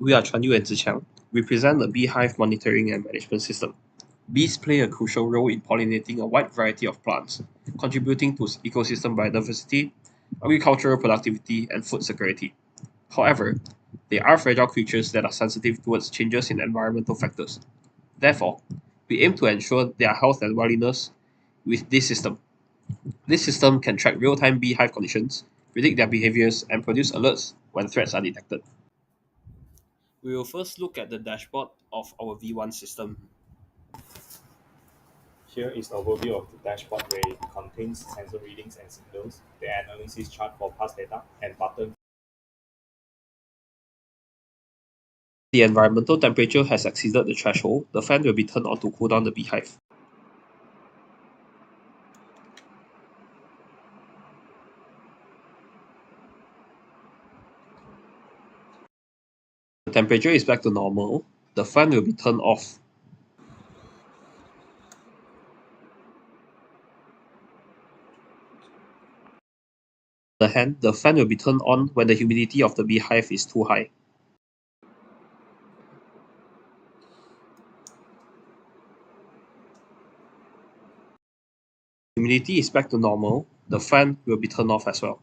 We are Chuan Yu and Ziqiang. We present the beehive monitoring and management system. Bees play a crucial role in pollinating a wide variety of plants, contributing to ecosystem biodiversity, agricultural productivity, and food security. However, they are fragile creatures that are sensitive towards changes in environmental factors. Therefore, we aim to ensure their health and wellness with this system. This system can track real-time beehive conditions, predict their behaviors, and produce alerts when threats are detected. We will first look at the dashboard of our V1 system. Here is an overview of the dashboard where it contains sensor readings and signals, the analysis chart for past data, and button. The environmental temperature has exceeded the threshold, the fan will be turned on to cool down the beehive. The temperature is back to normal, the fan will be turned off. On the other hand, the fan will be turned on when the humidity of the beehive is too high. Humidity is back to normal, the fan will be turned off as well.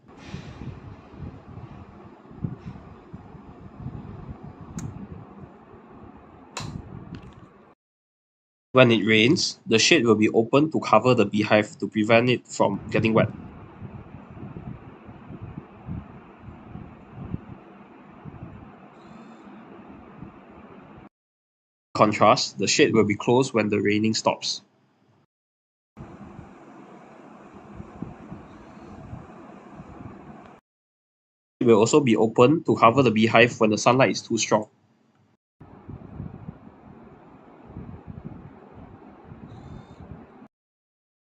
When it rains, the shade will be opened to cover the beehive to prevent it from getting wet. In contrast, the shade will be closed when the raining stops. It will also be open to cover the beehive when the sunlight is too strong.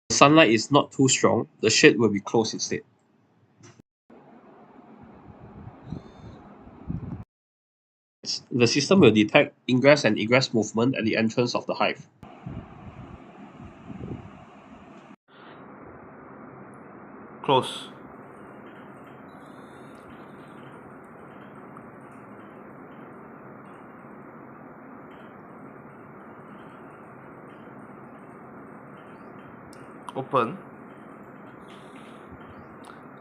If the sunlight is not too strong, the shade will be closed instead. The system will detect ingress and egress movement at the entrance of the hive. Close. Open.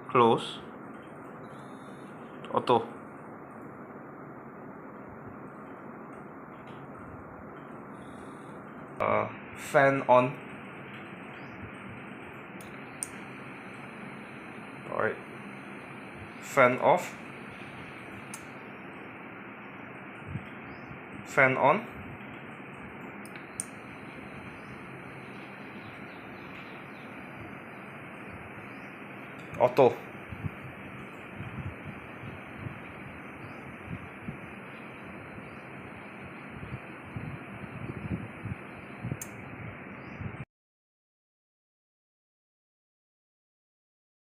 Close. Auto. Fan on. Alright. Fan off. Fan on. Auto.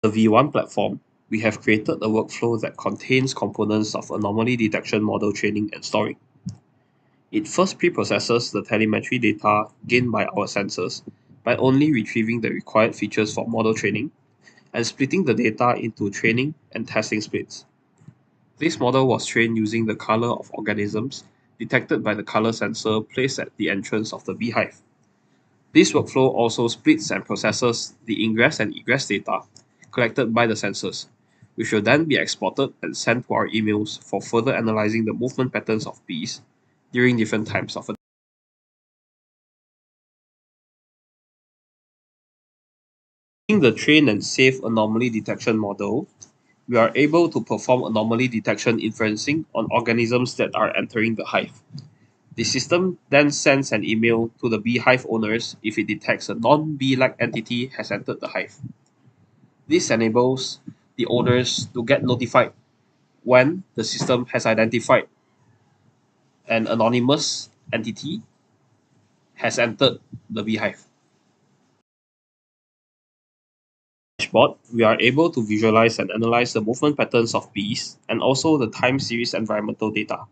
The V1 platform, we have created a workflow that contains components of anomaly detection model training and storing. It first preprocesses the telemetry data gained by our sensors by only retrieving the required features for model training and splitting the data into training and testing splits. This model was trained using the color of organisms detected by the color sensor placed at the entrance of the beehive. This workflow also splits and processes the ingress and egress data collected by the sensors, which will then be exported and sent to our emails for further analyzing the movement patterns of bees during different times of a day. Using the train and save anomaly detection model, we are able to perform anomaly detection inferencing on organisms that are entering the hive. The system then sends an email to the beehive owners if it detects a non-bee-like entity has entered the hive. This enables the owners to get notified when the system has identified an anonymous entity has entered the beehive. Dashboard, we are able to visualize and analyze the movement patterns of bees and also the time series environmental data.